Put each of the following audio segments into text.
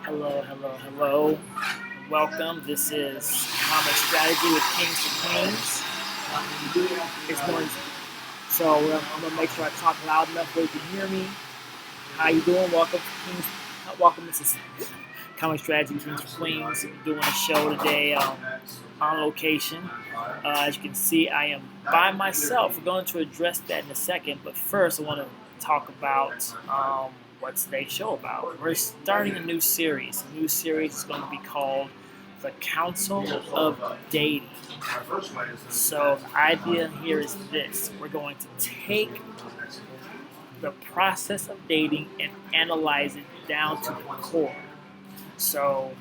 Hello, hello, hello. Welcome. This is Common Strategy with Kings to Queens. It's going so I'm gonna make sure I talk loud enough where you can hear me. How you doing? Welcome to Kings. Welcome. This is Common Strategy with Kings to Queens. I'm doing a show today on location. As you can see, I am by myself. We're going to address that in a second, but first I want to talk about what's today's show about. We're starting a new series. The new series is going to be called The Counsel of Dating. So the idea here is this. We're going to take the process of dating and analyze it down to the core. So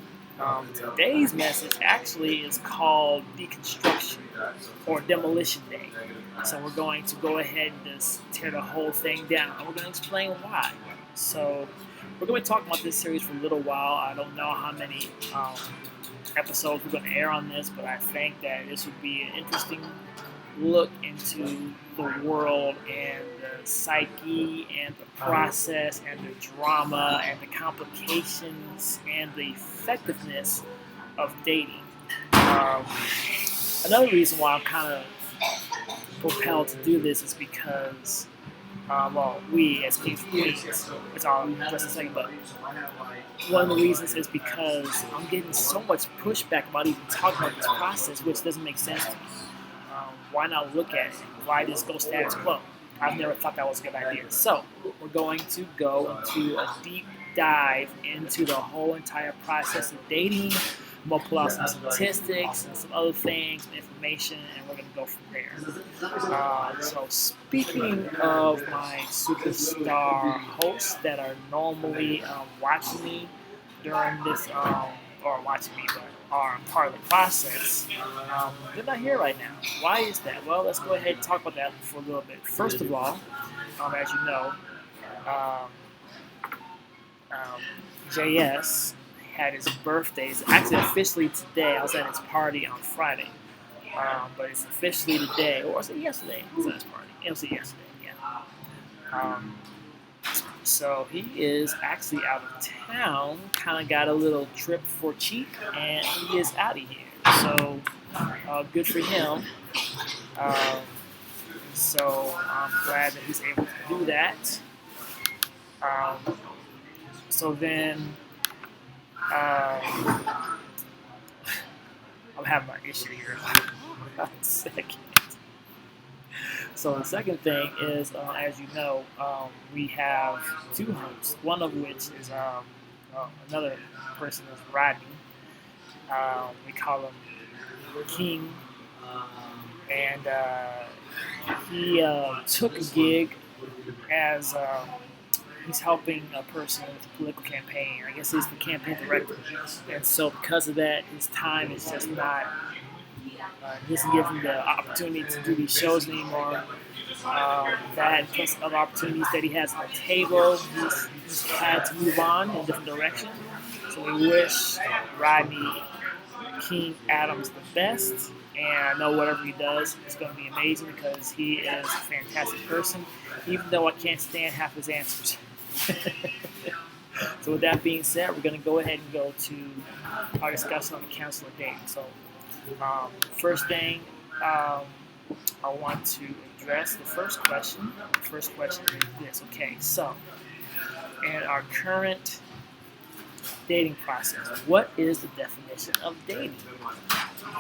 today's message actually is called Deconstruction or Demolition Day. So we're going to go ahead and just tear the whole thing down. And we're going to explain why. So we're going to be talking about this series for a little while. I don't know how many episodes we're going to air on this, but I think that this would be an interesting look into the world and the psyche and the process and the drama and the complications and the effectiveness of dating. Another reason why I'm kind of propelled to do this is because we as Kings and Queens, which I'll address in a second, but one of the reasons is because I'm getting so much pushback about even talking about this process, which doesn't make sense to me. Why not look at it? Why just go status quo? I've never thought that was a good idea. So we're going to go into a deep dive into the whole entire process of dating. I'm going to pull out some statistics and some other things, information, and we're going to go from there. So speaking of my superstar hosts that are normally watching me during this, or watching me, but are part of the process, they're not here right now. Why is that? Well, let's go ahead and talk about that for a little bit. First of all, as you know, JS had his birthday. It's actually officially today. I was at his party on Friday, but it's officially today. Or was it yesterday? It was at his party. It was yesterday, yeah. So he is actually out of town. Kind of got a little trip for cheap, and he is out of here. So good for him. So I'm glad that he's able to do that. So then I'm having an issue here. One second. So the second thing is, as you know, we have two hosts. One of which is another person is Rodney. We call him King, and he took a gig as he's helping a person with a political campaign. I guess he's the campaign director, and so because of that, his time is just not He doesn't give him the opportunity to do these shows anymore. That plus other opportunities that he has on the table, he's had to move on in a different direction. So we wish Rodney King Adams the best, and I know whatever he does is going to be amazing because he is a fantastic person, even though I can't stand half his answers. So with that being said, we're going to go ahead and go to our discussion on the Counsel of Dating. So first thing I want to address the first question. The first question is this. Okay, so in our current dating process, what is the definition of dating?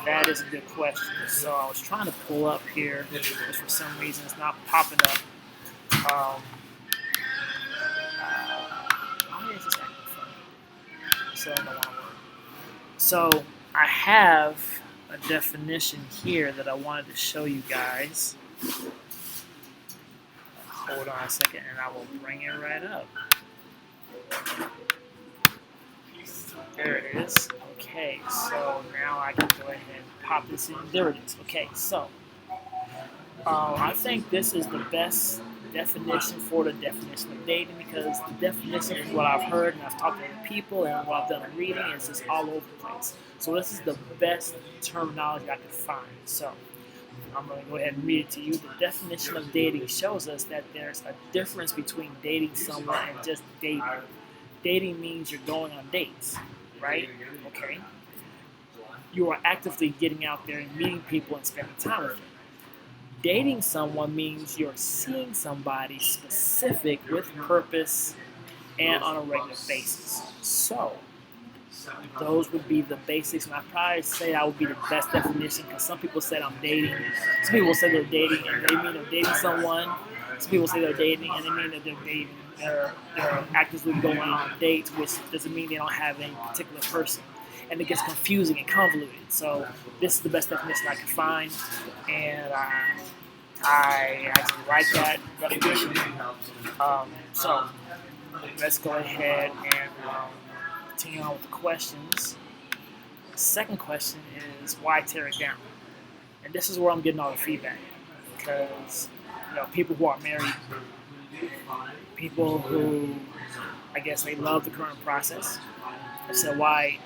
That is a good question. So I was trying to pull up here, but for some reason it's not popping up. Why is this acting funny? So I don't know why. So I have a definition here that I wanted to show you guys. Hold on a second and I will bring it right up. There it is. Okay, so now I can go ahead and pop this in. There it is. Okay, so I think this is the best definition for the definition of dating because the definition is what I've heard and I've talked to other people and what I've done in reading is just all over the place. So this is the best terminology I could find. So I'm going to go ahead and read it to you. The definition of dating shows us that there's a difference between dating someone and just dating. Dating means you're going on dates, right? Okay. You are actively getting out there and meeting people and spending time with them. Dating someone means you're seeing somebody specific with purpose and on a regular basis. So, those would be the basics, and I'd probably say that would be the best definition because some people said I'm dating. Some people say they're dating and they mean they're dating someone. Some people say they're dating and they mean that they're dating. They're actively going on dates, which doesn't mean they don't have any particular person. And it gets confusing and convoluted. So this is the best definition I can find, and I actually like that definition. So let's go ahead and continue on with the questions. The second question is why tear it down? And this is where I'm getting all the feedback because people who are married, people who I guess they love the current process. I said, try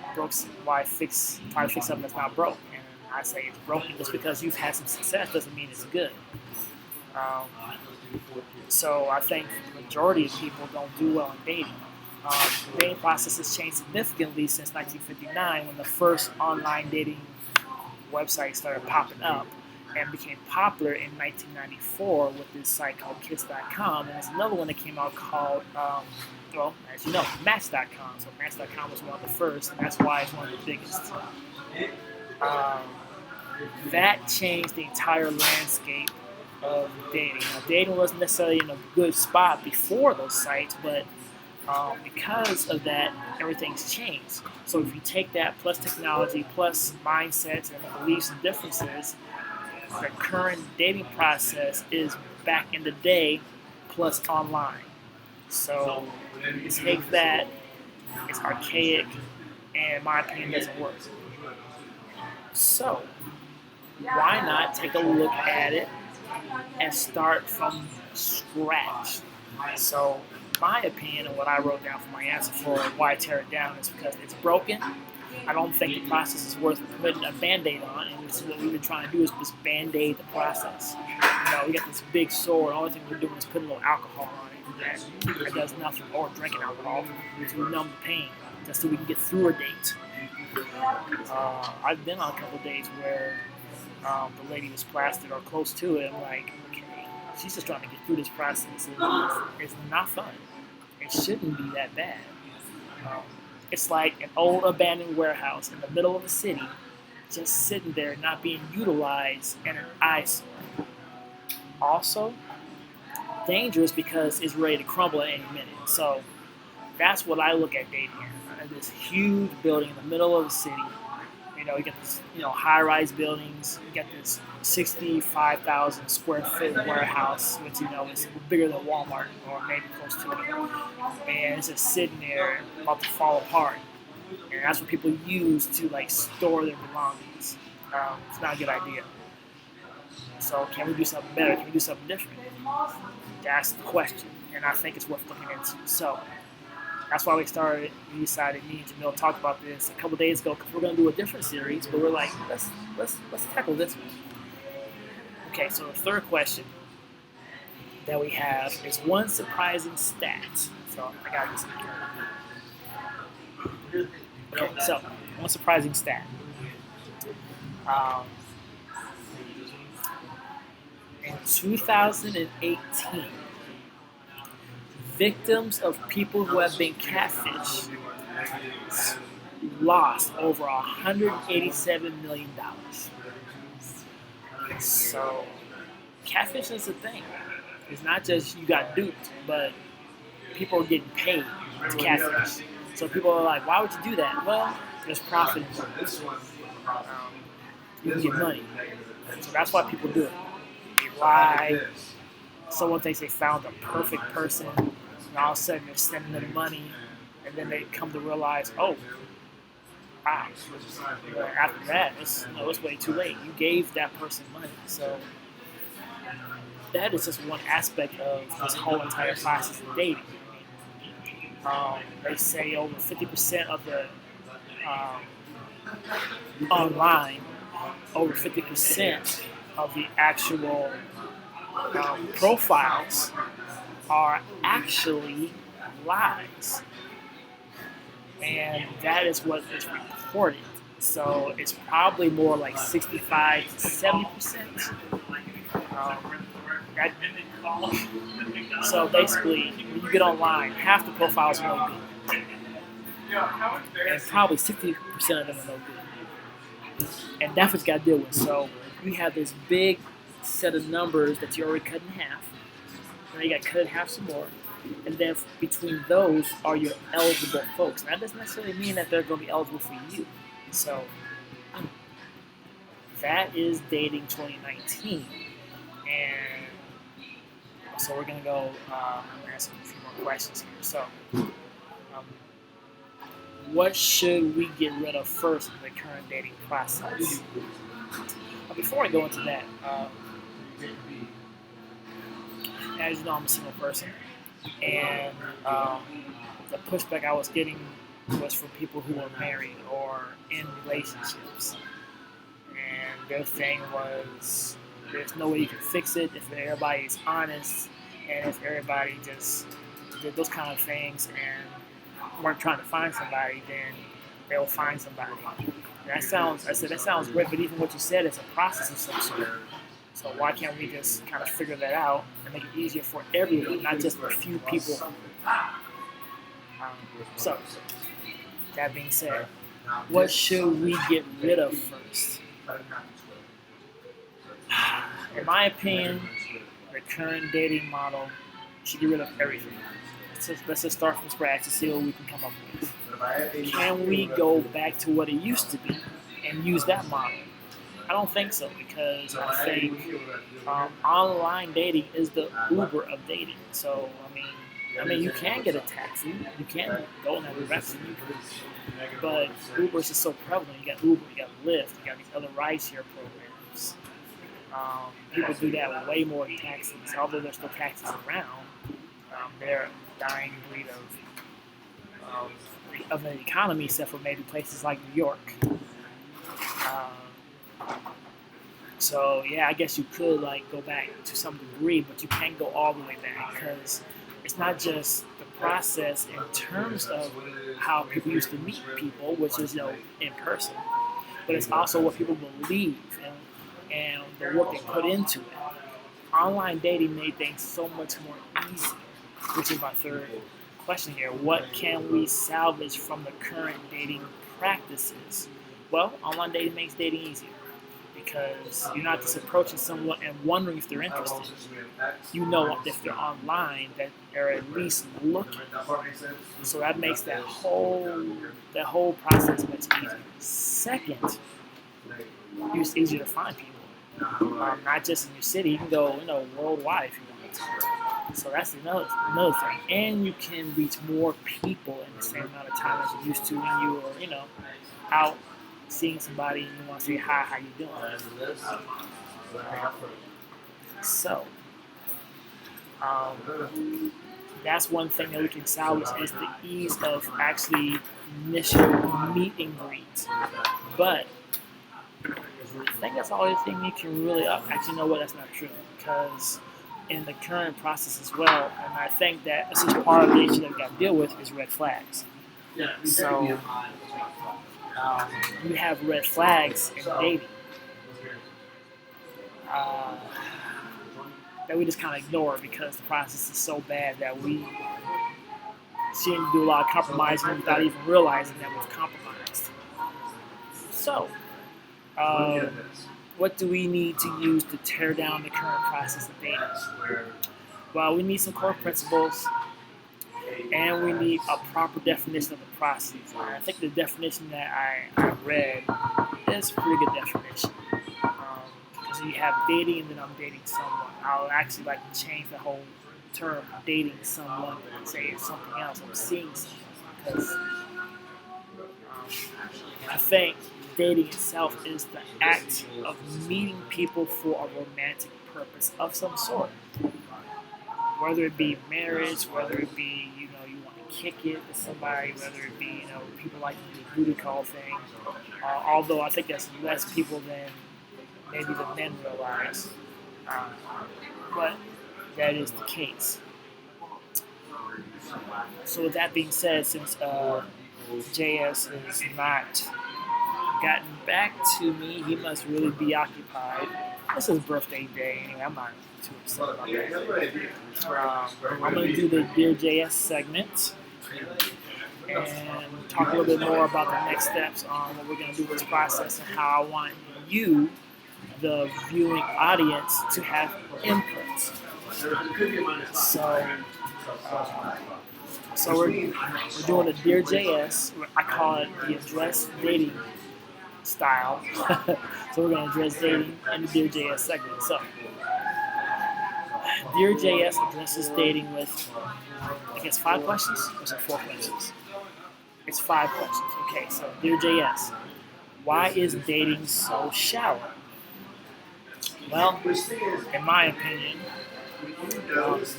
to fix something that's not broke? And I say it's broken just because you've had some success doesn't mean it's good. So I think the majority of people don't do well in dating. The dating process has changed significantly since 1959 when the first online dating website started popping up and became popular in 1994 with this site called Kiss.com. And there's another one that came out called, as you know, Match.com. So Match.com was one of the first, and that's why it's one of the biggest. That changed the entire landscape of dating. Now, dating wasn't necessarily in a good spot before those sites, but because of that, everything's changed. So if you take that plus technology, plus mindsets and beliefs and differences, the current dating process is back in the day plus online. So you take that, it's archaic, and in my opinion doesn't work. So why not take a look at it and start from scratch? So my opinion and what I wrote down for my answer for why tear it down is because it's broken. I don't think the process is worth putting a Band-Aid on, and this is what we've been trying to do is just Band-Aid the process. We got this big sore, and the only thing we're doing is putting a little alcohol on it. That does nothing, or drinking alcohol to numb the pain, just so we can get through a date. I've been on a couple of dates where the lady was plastered or close to it. I'm like, okay, she's just trying to get through this process. It's not fun. It shouldn't be that bad. It's like an old abandoned warehouse in the middle of the city, just sitting there not being utilized and an eyesore. Also, dangerous because it's ready to crumble at any minute. So that's what I look at dating in. This huge building in the middle of the city. You got this, high-rise buildings. You got this 65,000 square foot warehouse, which is bigger than Walmart or maybe close to it. And it's just sitting there about to fall apart. And that's what people use to store their belongings. It's not a good idea. So can we do something better? Can we do something different? That's the question, and I think it's worth looking into. So that's why we decided me and Jamil talked about this a couple days ago because we're going to do a different series, but we're like, let's tackle this one. Okay, so the third question that we have is one surprising stat. So I got this. Okay, so one surprising stat. In 2018, victims of people who have been catfished lost over $187 million. So, catfishing is a thing. It's not just you got duped, but people are getting paid to catfish. So people are like, why would you do that? Well, there's profit in it. You can get money. So that's why people do it. They lie. Someone thinks they found the perfect person, and all of a sudden they're sending them money, and then they come to realize, oh, wow. After that, it's way too late. You gave that person money. So that is just one aspect of this whole entire process of dating. They say over 50% of the online, over 50% of the actual profiles are actually lies. And that is what is reported. So it's probably more like 65 to 70%. So basically, when you get online, half the profiles are no good. And probably 60% of them are no good. And that's what you got to deal with. So we have this big set of numbers that you already cut in half. And then you got to cut in half some more. And then between those are your eligible folks. And that doesn't necessarily mean that they're going to be eligible for you. So that is dating 2019. And so we're going to go ask a few more questions here. So what should we get rid of first in the current dating process? Before I go into that, as you know, I'm a single person. And the pushback I was getting was from people who were married or in relationships. And their thing was, there's no way you can fix it if everybody's honest and if everybody just did those kind of things and weren't trying to find somebody, then they'll find somebody. And that sounds great, but even what you said is a process of some sort. So why can't we just kind of figure that out and make it easier for everyone, not just a few people? So, that being said, what should we get rid of first? In my opinion, the current dating model should get rid of everything. Let's just start from scratch and see what we can come up with. Can we go back to what it used to be and use that model? I don't think so, because I think online dating is the Uber of dating. So I mean, you can get a taxi, you can go in that direction, but Uber is just so prevalent. You got Uber, you got Lyft, you got these other rideshare programs. People do that way more than taxis. Although there's still taxis around, they're a dying breed of an economy, except for maybe places like New York. So yeah, I guess you could go back to some degree, but you can't go all the way back, because it's not just the process in terms of how people used to meet people, which is in person, but it's also what people believe and the work they put into it. Online dating made things so much more easy, which is my third question here. What can we salvage from the current dating practices? Well, online dating makes dating easier, because you're not just approaching someone and wondering if they're interested. You know if they're online that they're at least looking. So that makes that whole process much easier. Second, it's easier to find people. Not just in your city, you can go worldwide if you want to. So that's another thing. And you can reach more people in the same amount of time as you used to when you were out seeing somebody and you want to say hi, how you doing? So, that's one thing that we can salvage is the ease of actually initial meet and greet. But I think that's the only thing you can really actually know what that's not true because in the current process as well, and I think that this is part of the issue that we got to deal with is red flags. So you have red flags in dating that we just kind of ignore because the process is so bad that we seem to do a lot of compromising without even realizing that we've compromised. So, what do we need to use to tear down the current process of dating? Well, we need some core principles, and we need a proper definition of the process. And I think the definition that I read is a pretty good definition. Because you have dating and then I'm dating someone. I would actually like to change the whole term dating someone and say it's something else. I'm seeing someone. Because I think dating itself is the act of meeting people for a romantic purpose of some sort. Whether it be marriage, whether it be, you want to kick it with somebody, whether it be, people like to do the booty call thing. Although I think that's less people than maybe the men realize. But that is the case. So with that being said, since JS has not gotten back to me, he must really be occupied. This is his birthday day, anyway. I'm not too upset about that. I'm going to do the Dear JS segment and talk a little bit more about the next steps on what we're going to do with this process and how I want you, the viewing audience, to have input. So we're doing a Dear JS. I call it the address dating style. So we're going to address dating in the Dear JS segment. So Dear JS addresses dating with, I guess, 5 questions? Or is it 4 questions? It's 5 questions. Okay, so Dear JS, why is dating so shallow? Well, in my opinion,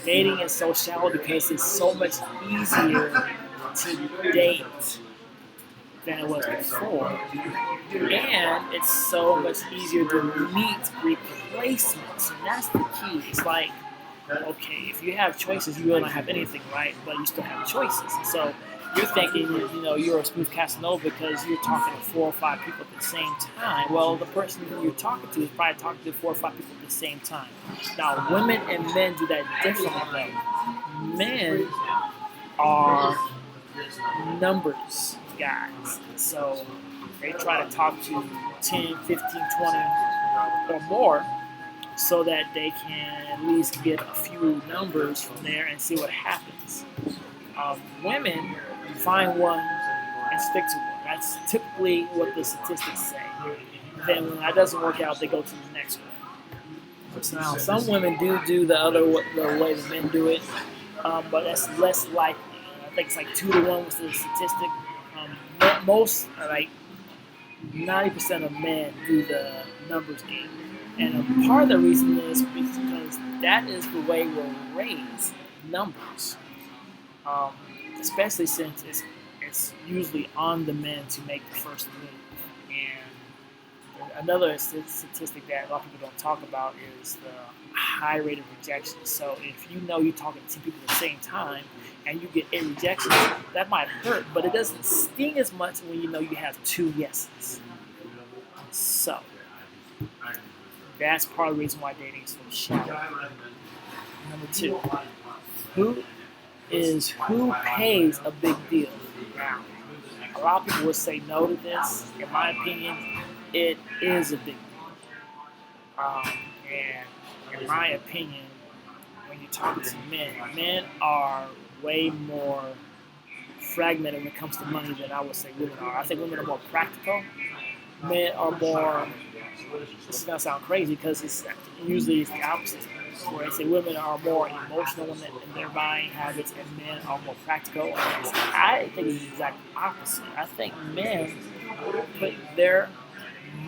dating is so shallow because it's so much easier to date than it was before. And it's so much easier to meet replacements. And that's the key. It's like, okay, if you have choices, you really don't have anything, right? But you still have choices. So you're thinking, you're a smooth Casanova because you're talking to 4 or 5 people at the same time. Well, the person you're talking to is probably talking to 4 or 5 people at the same time. Now, women and men do that differently, though. Men are numbers guys. So they try to talk to 10, 15, 20 or more so that they can at least get a few numbers from there and see what happens. Women find one and stick to one. That's typically what the statistics say. Then when that doesn't work out, they go to the next one. So now some women do the way the men do it, but that's less likely. I think it's like 2 to 1 was the statistic. Most, like 90% of men do the numbers game. And part of the reason is because that is the way we're raised, numbers. Especially since it's usually on the men to make the first move. And another statistic that a lot of people don't talk about is the high rate of rejection. So if you're talking to 2 people at the same time and you get 8 rejections, that might hurt, but it doesn't sting as much when you have 2 yeses. So that's part of the reason why dating is so shallow. Number 2, who pays a big deal? Now, a lot of people would say no to this. In my opinion, it is a big deal. And in my opinion, when you talk to men are way more fragmented when it comes to money than I would say women are. I think women are more practical. Men are more this is gonna sound crazy because usually it's the opposite. Where I say women are more emotional in their buying habits, and men are more practical. I think it's the exact opposite. I think men put their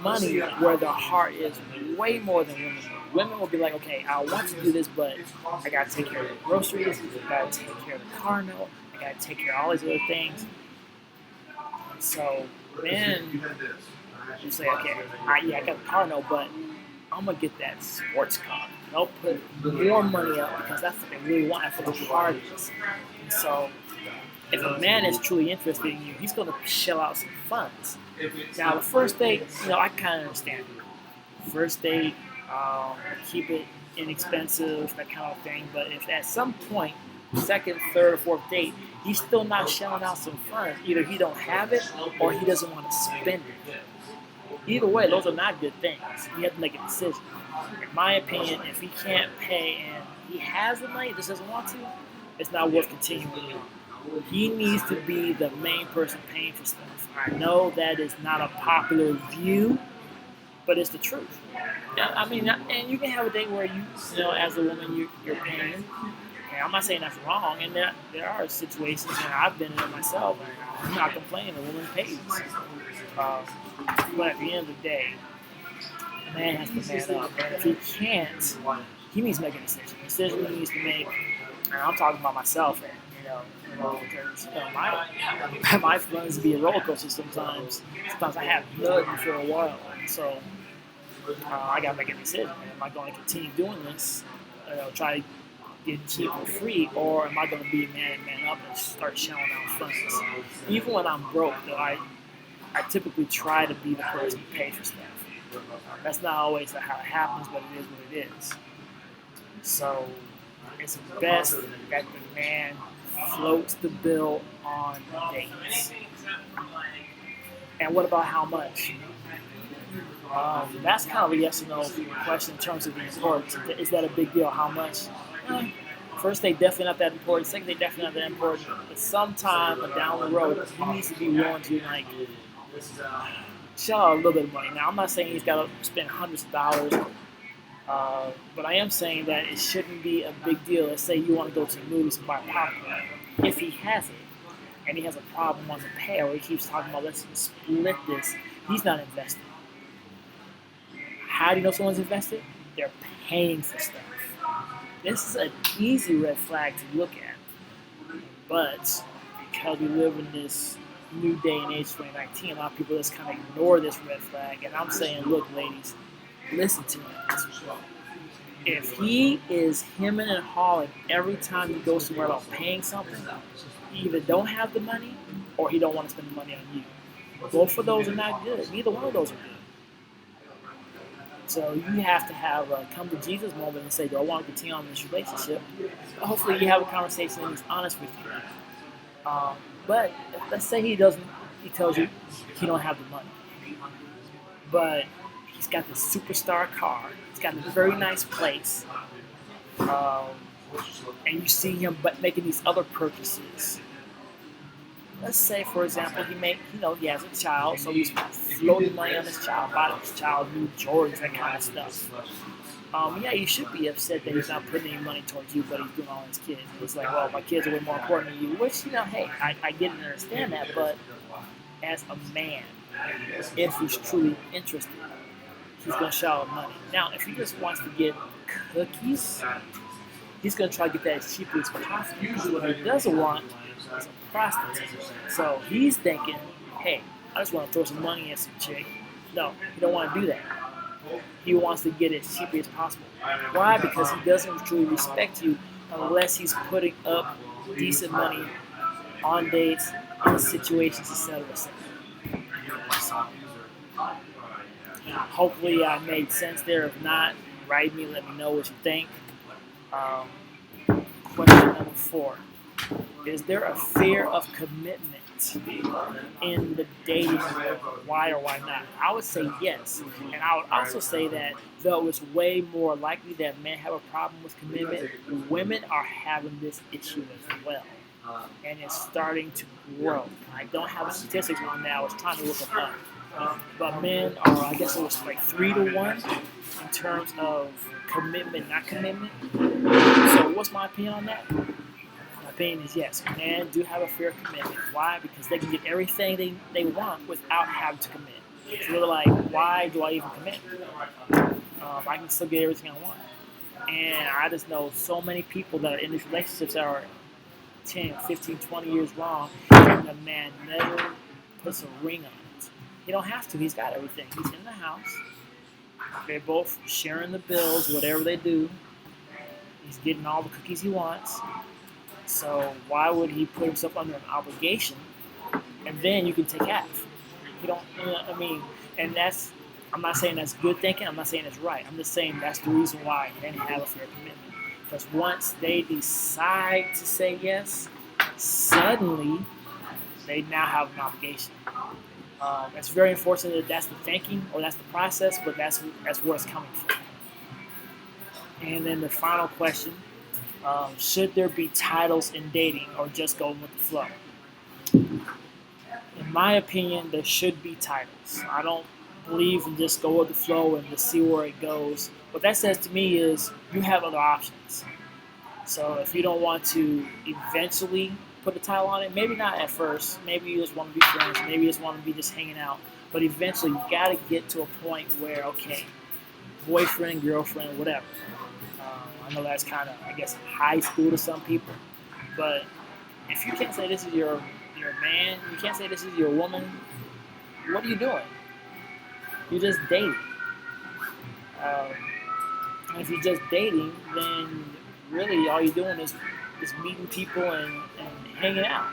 money where their heart is way more than women. Women will be like, okay, I want to do this, but I gotta take care of the groceries, I gotta take care of the car note, I gotta take care of all these other things. So men you say, okay, I got a car note, but I'm gonna get that sports car. They'll put more money up because that's what they really want. That's what the heart is. And so, if a man is truly interested in you, he's gonna shell out some funds. Now, the first date, I kind of understand. First date, keep it inexpensive, that kind of thing. But if at some point, second, third, or fourth date, he's still not shelling out some funds, either he don't have it or he doesn't want to spend it. Either way, those are not good things. You have to make a decision. In my opinion, if he can't pay and he has the money, just doesn't want to, it's not worth continuing. He needs to be the main person paying for stuff. I know that is not a popular view, but it's the truth. I mean, and you can have a date where as a woman, you're paying. And I'm not saying that's wrong, and there are situations, and I've been in it myself, and I'm not complaining, the woman pays. But at the end of the day, the man has to man up. And if he can't, he needs to make a decision. The decision he needs to make, and I'm talking about myself, because my funds be a roller coaster sometimes. Sometimes I have nothing for a while, and so I gotta make a decision. Am I going to continue doing this? Try to get cheap or free, or am I going to be man up and start shelling out funds? Even when I'm broke, though, I typically try to be the person to pay for stuff. That's not always how it happens, but it is what it is. So it's best that the man floats the bill on dates. And what about how much? That's kind of a yes or no question in terms of the importance. Is that a big deal? How much? First, they definitely not that important. Second, they definitely not that important. But sometime down the road, he needs to be willing to shell out a little bit of money. Now, I'm not saying he's got to spend hundreds of dollars, but I am saying that it shouldn't be a big deal. Let's say you want to go to the movies and buy popcorn. If he has it, and he has a problem on the pay, or he keeps talking about let's split this, he's not invested. How do you know someone's invested? They're paying for stuff. This is an easy red flag to look at, but because we live in this new day and age, 2019, a lot of people just kind of ignore this red flag. And I'm saying, look, ladies, listen to me. If he is hemming and hawing every time he goes somewhere about paying something, he either don't have the money or he don't want to spend the money on you. Both of those are not good. Neither one of those are good. So you have to have a come to Jesus moment and say, do I want to continue on this relationship? Hopefully you have a conversation and he's honest with you. But let's say he tells you he don't have the money. But he's got this superstar car. He's got a very nice place. And you see him making these other purchases. Let's say, for example, he has a child, so he's floating money on his child, buying his child new Jordans, that kind of stuff. You should be upset that he's not putting any money towards you, but he's doing all his kids. And it's like, well, my kids are way more important than you, which, hey, I get and understand that, but as a man, if he's truly interested, he's going to shell out money. Now, if he just wants to get cookies, he's going to try to get that as cheaply as possible, because what he doesn't want is a prostitute. So he's thinking, hey, I just want to throw some money at some chick. No, he don't want to do that. He wants to get it as cheaply as possible. Why? Because he doesn't truly respect you unless he's putting up decent money on dates, on situations, etc. Hopefully I made sense there. If not, write me, let me know what you think. Question number 4. Is there a fear of commitment in the dating world? Why or why not? I would say yes. And I would also say that though it's way more likely that men have a problem with commitment, women are having this issue as well. And it's starting to grow. I don't have statistics on that. I was trying to look them up. But men are, I guess it was like 3-1 in terms of commitment, not commitment. So what's my opinion on that? My opinion is yes, men do have a fair commitment. Why? Because they can get everything they want without having to commit. So they're like, why do I even commit? I can still get everything I want. And I just know so many people that are in these relationships that are 10, 15, 20 years long, and the man never puts a ring on it. He don't have to. He's got everything. He's in the house. They're both sharing the bills, whatever they do. He's getting all the cookies he wants. So why would he put himself under an obligation? And then you can take half. You don't. I mean, and that's. I'm not saying that's good thinking. I'm not saying it's right. I'm just saying that's the reason why they didn't have a fair commitment. Because once they decide to say yes, suddenly they now have an obligation. It's very unfortunate that that's the thinking or that's the process, but that's where it's coming from. And then the final question, should there be titles in dating or just going with the flow? In my opinion, there should be titles. I don't believe in just go with the flow and just see where it goes. What that says to me is you have other options. So if you don't want to eventually put a title on it, maybe not at first, maybe you just want to be friends, maybe you just want to be just hanging out, but eventually you got to get to a point where, okay, boyfriend, girlfriend, whatever. I know that's kind of, I guess, high school to some people, but if you can't say this is your man, you can't say this is your woman, what are you doing? You're just dating. And if you're just dating, then really all you're doing is meeting people and hanging out,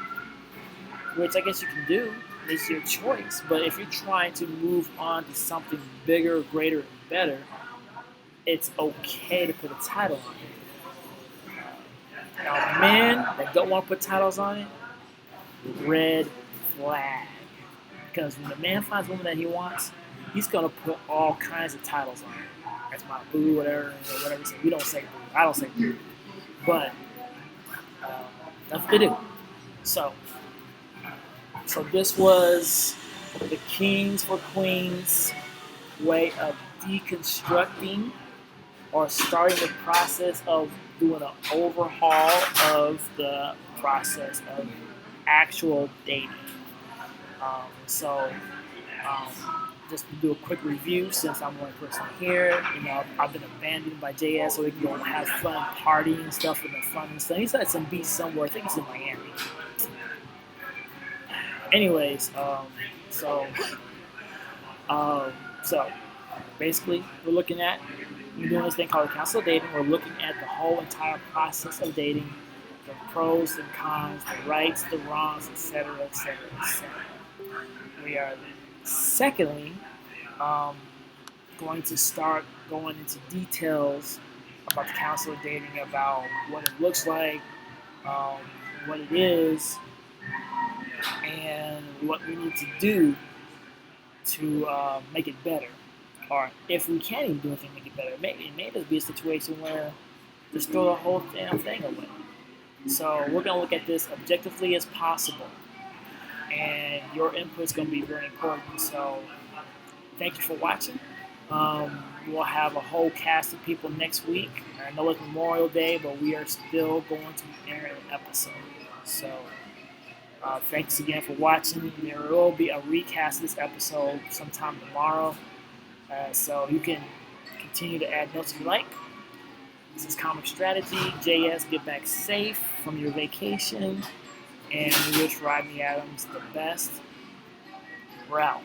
which I guess you can do. It's your choice. But if you're trying to move on to something bigger, greater, and better, it's okay to put a title on it. Now, men that don't want to put titles on it, red flag. Because when the man finds a woman that he wants, he's going to put all kinds of titles on it. That's my boo, whatever. We don't say boo. I don't say boo. But that's what they do. So this was the Kings for Queens way of deconstructing or starting the process of doing an overhaul of the process of actual dating. Just to do a quick review, since I'm the only person here, I've been abandoned by JS so we can go have fun partying and stuff in the fun and stuff. He's at some beach somewhere. I think he's in Miami. Anyways, so basically, we're doing this thing called the Counsel of Dating. We're looking at the whole entire process of dating, the pros and cons, the rights, the wrongs, etc., etc., etc. We are secondly going to start going into details about the Counsel of Dating, about what it looks like, what it is, and what we need to do to make it better. Or if we can't even do anything to make it better, it may just be a situation where just throw the whole damn thing away. So we're going to look at this objectively as possible. And your input is going to be very important. So thank you for watching. We'll have a whole cast of people next week. I know it's Memorial Day, but we are still going to be airing an episode. So thanks again for watching. There will be a recast of this episode sometime tomorrow. So you can continue to add notes if you like. This is Comic Strategy. JS, get back safe from your vacation. And we wish Rodney Adams the best. We're out.